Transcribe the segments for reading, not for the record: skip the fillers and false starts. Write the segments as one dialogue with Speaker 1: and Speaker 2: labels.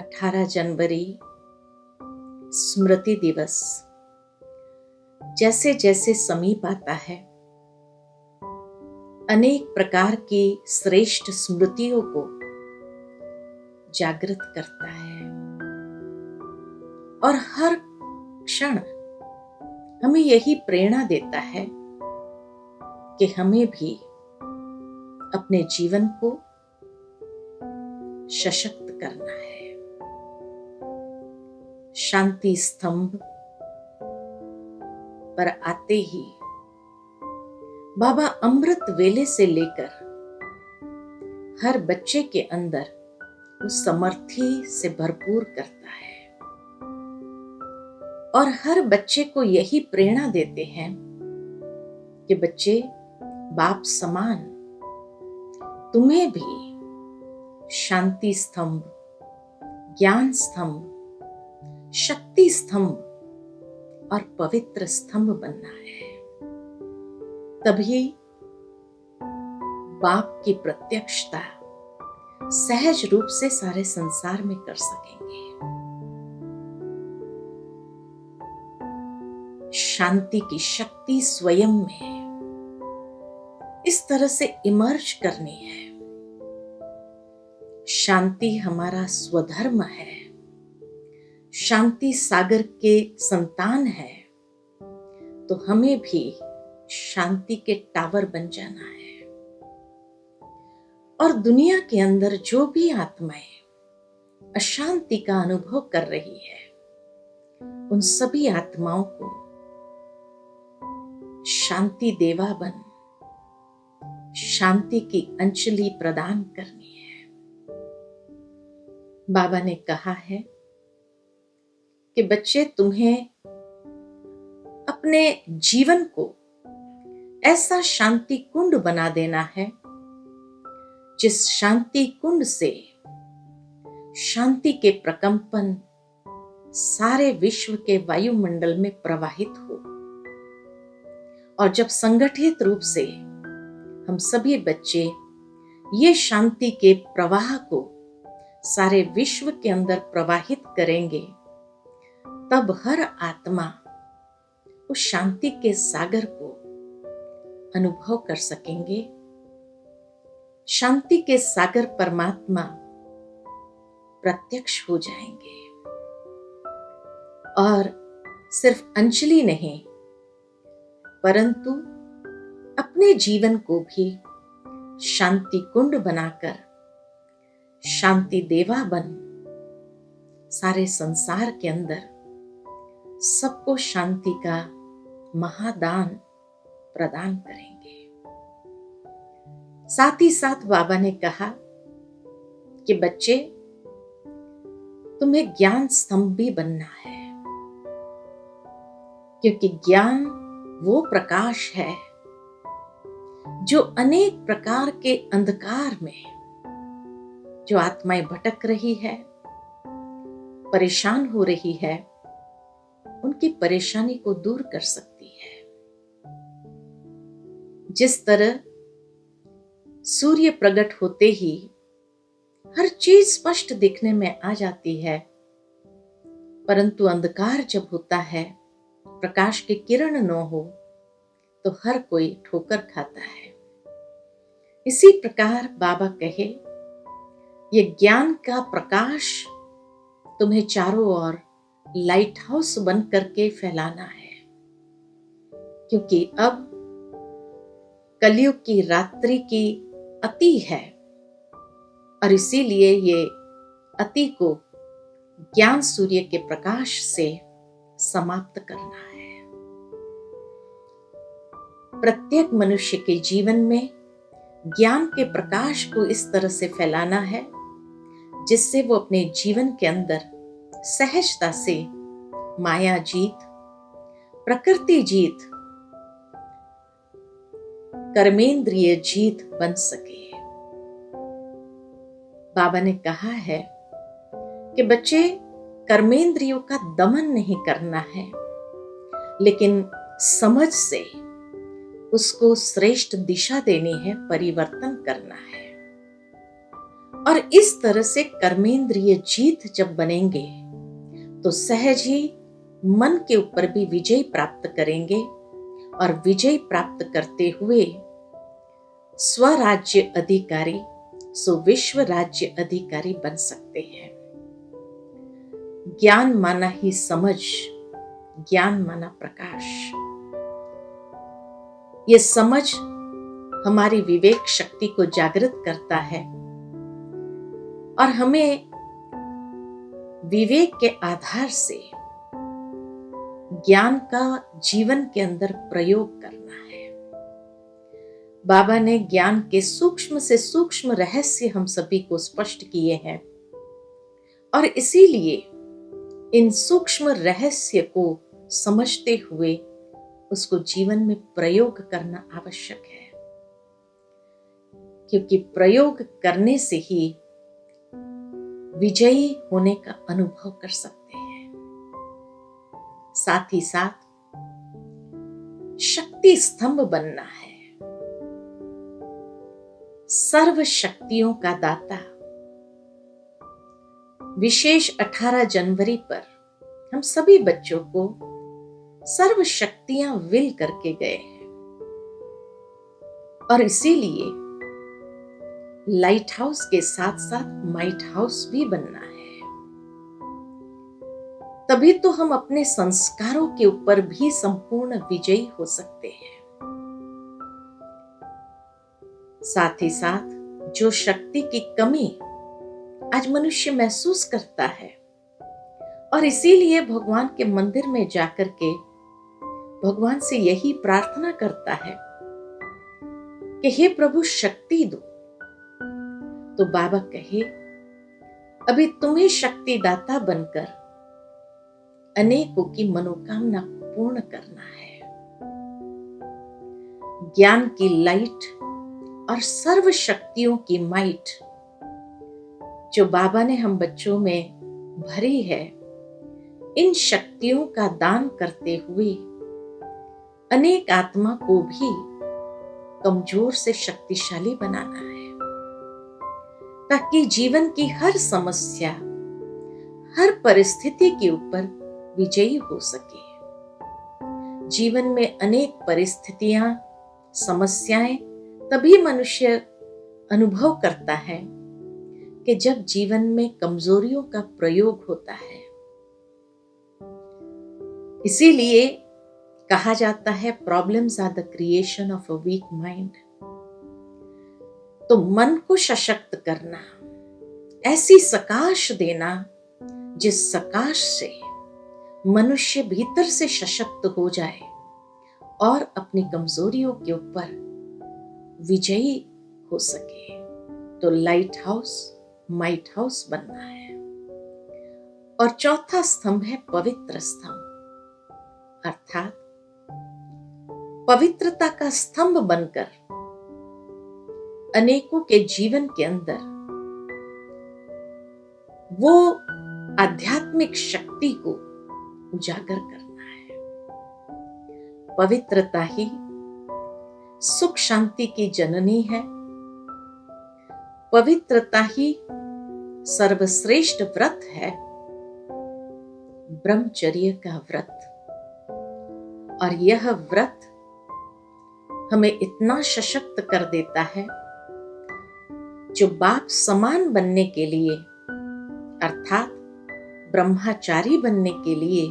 Speaker 1: 18 जनवरी स्मृति दिवस जैसे जैसे समीप आता है, अनेक प्रकार की श्रेष्ठ स्मृतियों को जागृत करता है और हर क्षण हमें यही प्रेरणा देता है कि हमें भी अपने जीवन को सशक्त करना है। शांति स्तंभ पर आते ही बाबा अमृत वेले से लेकर हर बच्चे के अंदर उस समर्थी से भरपूर करता है और हर बच्चे को यही प्रेरणा देते हैं कि बच्चे, बाप समान तुम्हें भी शांति स्तंभ, ज्ञान स्तंभ, शक्ति स्तंभ और पवित्र स्तंभ बनना है। तभी बाप की प्रत्यक्षता सहज रूप से सारे संसार में कर सकेंगे। शांति की शक्ति स्वयं में इस तरह से इमर्ज करनी है। शांति हमारा स्वधर्म है, शांति सागर के संतान है, तो हमें भी शांति के टावर बन जाना है। और दुनिया के अंदर जो भी आत्माएं अशांति का अनुभव कर रही है, उन सभी आत्माओं को शांति देवा बन शांति की अंजलि प्रदान करनी है। बाबा ने कहा है कि बच्चे, तुम्हें अपने जीवन को ऐसा शांति कुंड बना देना है जिस शांति कुंड से शांति के प्रकंपन सारे विश्व के वायुमंडल में प्रवाहित हो। और जब संगठित रूप से हम सभी बच्चे ये शांति के प्रवाह को सारे विश्व के अंदर प्रवाहित करेंगे, तब हर आत्मा उस शांति के सागर को अनुभव कर सकेंगे। शांति के सागर परमात्मा प्रत्यक्ष हो जाएंगे और सिर्फ अंजलि नहीं, परंतु अपने जीवन को भी शांति कुंड बनाकर शांति देवा बन सारे संसार के अंदर सबको शांति का महादान प्रदान करेंगे। साथ ही साथ बाबा ने कहा कि बच्चे, तुम्हें ज्ञान स्तंभ भी बनना है, क्योंकि ज्ञान वो प्रकाश है जो अनेक प्रकार के अंधकार में जो आत्माएं भटक रही है, परेशान हो रही है, उनकी परेशानी को दूर कर सकती है। जिस तरह सूर्य प्रकट होते ही हर चीज स्पष्ट दिखने में आ जाती है, परंतु अंधकार जब होता है, प्रकाश की किरण न हो, तो हर कोई ठोकर खाता है। इसी प्रकार बाबा कहे, ये ज्ञान का प्रकाश तुम्हें चारों ओर लाइट हाउस बन करके फैलाना है, क्योंकि अब कलयुग की रात्रि की अति है और इसीलिए ये अति को ज्ञान सूर्य के प्रकाश से समाप्त करना है। प्रत्येक मनुष्य के जीवन में ज्ञान के प्रकाश को इस तरह से फैलाना है जिससे वो अपने जीवन के अंदर सहजता से माया जीत, प्रकृति जीत, कर्मेंद्रिय जीत बन सके। बाबा ने कहा है कि बच्चे, कर्मेंद्रियों का दमन नहीं करना है, लेकिन समझ से उसको श्रेष्ठ दिशा देनी है, परिवर्तन करना है। और इस तरह से कर्मेंद्रिय जीत जब बनेंगे तो सहज ही मन के ऊपर भी विजय प्राप्त करेंगे और विजय प्राप्त करते हुए स्वराज्य अधिकारी सो विश्व राज्य अधिकारी बन सकते हैं। ज्ञान माना ही समझ, ज्ञान माना प्रकाश। ये समझ हमारी विवेक शक्ति को जागृत करता है और हमें विवेक के आधार से ज्ञान का जीवन के अंदर प्रयोग करना है। बाबा ने ज्ञान के सूक्ष्म से सूक्ष्म रहस्य हम सभी को स्पष्ट किए हैं और इसीलिए इन सूक्ष्म रहस्य को समझते हुए उसको जीवन में प्रयोग करना आवश्यक है, क्योंकि प्रयोग करने से ही विजयी होने का अनुभव कर सकते हैं। साथ ही साथ शक्ति स्तंभ बनना है। सर्व शक्तियों का दाता विशेष 18 जनवरी पर हम सभी बच्चों को सर्व शक्तियां विल करके गए हैं और इसीलिए लाइट हाउस के साथ साथ माइट हाउस भी बनना है। तभी तो हम अपने संस्कारों के ऊपर भी संपूर्ण विजयी हो सकते हैं। साथ ही साथ जो शक्ति की कमी आज मनुष्य महसूस करता है और इसीलिए भगवान के मंदिर में जाकर के भगवान से यही प्रार्थना करता है कि हे प्रभु शक्ति दो, तो बाबा कहे अभी तुम्हें शक्ति दाता बनकर अनेकों की मनोकामना पूर्ण करना है। ज्ञान की लाइट और सर्व शक्तियों की माइट जो बाबा ने हम बच्चों में भरी है, इन शक्तियों का दान करते हुए अनेक आत्मा को भी कमजोर से शक्तिशाली बनाना है, ताकि जीवन की हर समस्या, हर परिस्थिति के ऊपर विजयी हो सके। जीवन में अनेक परिस्थितियां, समस्याएं तभी मनुष्य अनुभव करता है कि जब जीवन में कमजोरियों का प्रयोग होता है। इसीलिए कहा जाता है problems are the creation of a weak mind. तो मन को सशक्त करना, ऐसी सकाश देना जिस सकाश से मनुष्य भीतर से सशक्त हो जाए और अपनी कमजोरियों के ऊपर विजयी हो सके। तो लाइट हाउस, माइट हाउस बनना है। और चौथा स्तंभ है पवित्र स्तंभ, अर्थात पवित्रता का स्तंभ बनकर अनेकों के जीवन के अंदर वो आध्यात्मिक शक्ति को उजागर करना है। पवित्रता ही सुख शांति की जननी है। पवित्रता ही सर्वश्रेष्ठ व्रत है, ब्रह्मचर्य का व्रत। और यह व्रत हमें इतना सशक्त कर देता है, जो बाप समान बनने के लिए अर्थात ब्रह्मचारी बनने के लिए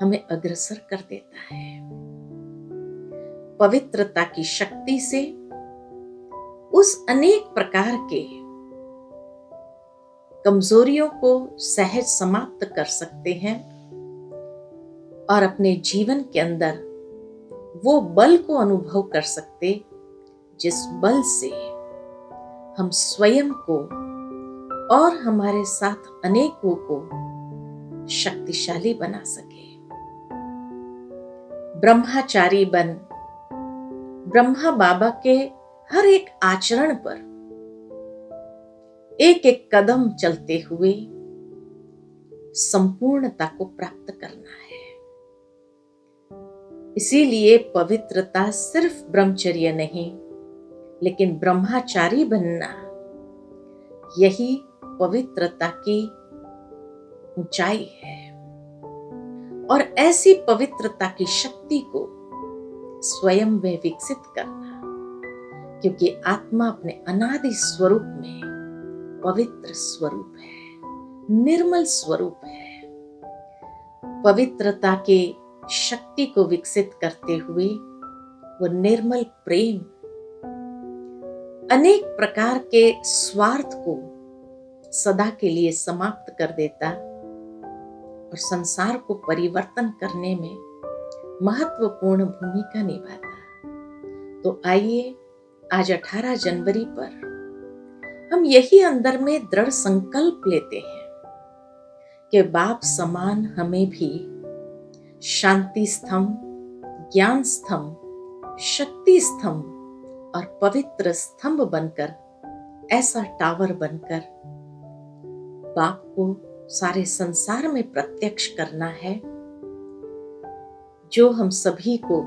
Speaker 1: हमें अग्रसर कर देता है। पवित्रता की शक्ति से उस अनेक प्रकार के कमजोरियों को सहज समाप्त कर सकते हैं और अपने जीवन के अंदर वो बल को अनुभव कर सकते जिस बल से हम स्वयं को और हमारे साथ अनेकों को शक्तिशाली बना सके। ब्रह्मचारी बन ब्रह्मा बाबा के हर एक आचरण पर एक एक कदम चलते हुए संपूर्णता को प्राप्त करना है। इसीलिए पवित्रता सिर्फ ब्रह्मचर्य नहीं, लेकिन ब्रह्मचारी बनना यही पवित्रता की ऊंचाई है। और ऐसी पवित्रता की शक्ति को स्वयं में विकसित करना, क्योंकि आत्मा अपने अनादि स्वरूप में पवित्र स्वरूप है, निर्मल स्वरूप है। पवित्रता के शक्ति को विकसित करते हुए वो निर्मल प्रेम अनेक प्रकार के स्वार्थ को सदा के लिए समाप्त कर देता और संसार को परिवर्तन करने में महत्वपूर्ण भूमिका निभाता। तो आइए आज 18 जनवरी पर हम यही अंदर में दृढ़ संकल्प लेते हैं कि बाप समान हमें भी शांति स्तंभ, ज्ञान स्तंभ, शक्ति स्तंभ और पवित्र स्तंभ बनकर, ऐसा टावर बनकर बाप को सारे संसार में प्रत्यक्ष करना है, जो हम सभी को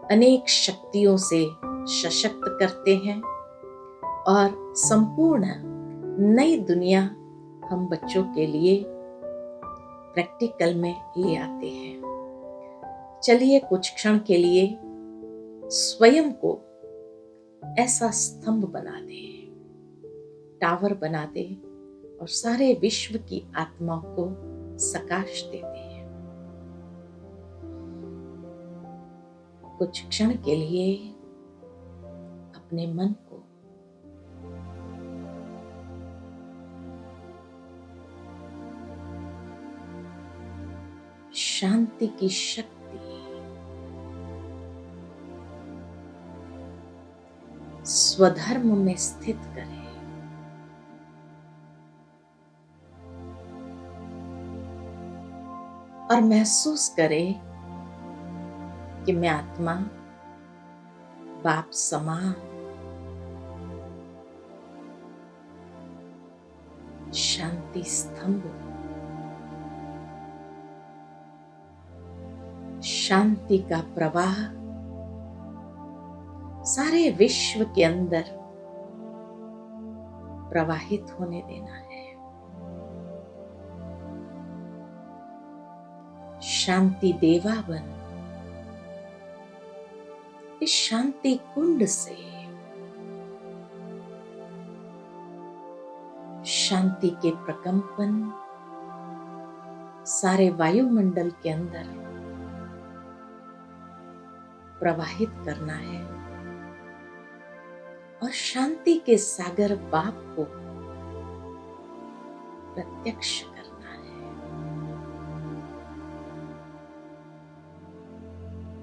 Speaker 1: अनेक शक्तियों से सशक्त करते हैं और संपूर्ण नई दुनिया हम बच्चों के लिए प्रैक्टिकल में ले आते हैं। चलिए कुछ क्षण के लिए स्वयं को ऐसा स्तंभ बना दे, टावर बना दे और सारे विश्व की आत्माओं को सकाश देते हैं। कुछ क्षण के लिए अपने मन को शांति की शक्ति, स्वधर्म में स्थित करें। और महसूस करें कि मैं आत्मा बाप समान शांति स्तंभ, शांति का प्रवाह सारे विश्व के अंदर प्रवाहित होने देना है। शांति देवा बन इस शांति कुंड से शांति के प्रकंपन सारे वायुमंडल के अंदर प्रवाहित करना है और शांति के सागर बाप को प्रत्यक्ष करना है।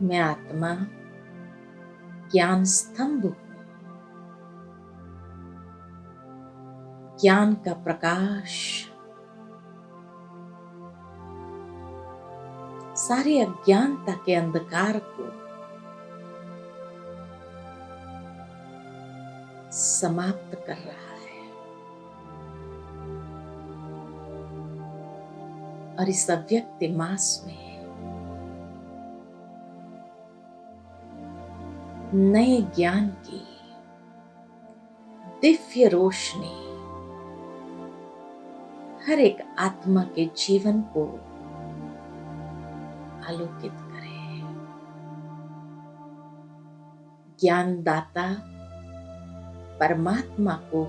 Speaker 1: मैं आत्मा ज्ञान स्तंभ हूं, ज्ञान का प्रकाश सारी अज्ञानता के अंधकार को समाप्त कर रहा है। और इस अव्यक्त मास में नए ज्ञान की दिव्य रोशनी हर एक आत्मा के जीवन को आलोकित करे। ज्ञानदाता परमात्मा को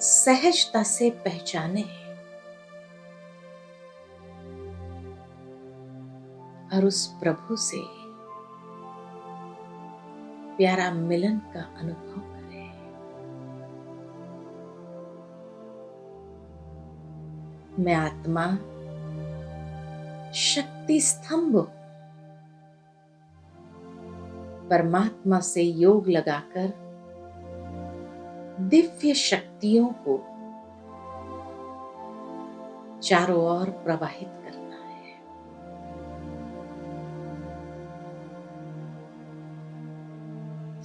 Speaker 1: सहजता से पहचाने और उस प्रभु से प्यारा मिलन का अनुभव करें। मैं आत्मा शक्ति स्तंभ परमात्मा से योग लगाकर दिव्य शक्तियों को चारों ओर प्रवाहित करना है।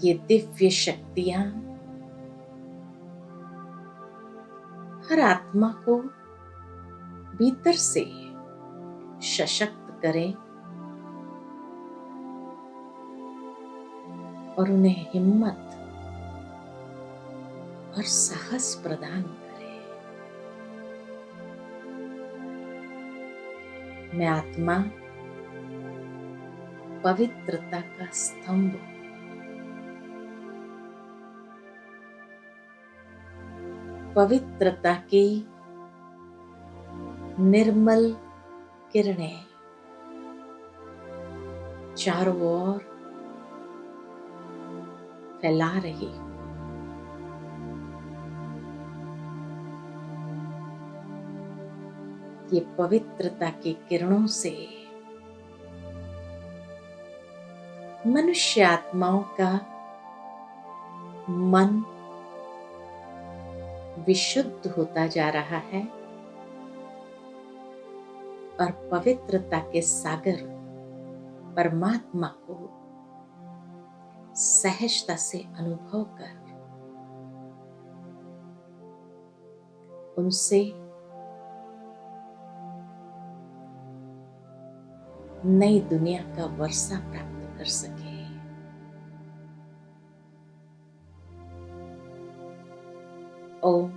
Speaker 1: ये दिव्य शक्तियां हर आत्मा को भीतर से सशक्त करें और उन्हें हिम्मत और साहस प्रदान करे। मैं आत्मा पवित्रता का स्तंभ हूं। पवित्रता की निर्मल किरणें चारों ओर फैला रही हूं। ये पवित्रता की किरणों से मनुष्य आत्माओं का मन विशुद्ध होता जा रहा है और पवित्रता के सागर परमात्मा को सहजता से अनुभव कर उनसे नई दुनिया का वर्षा प्राप्त कर सके। ओम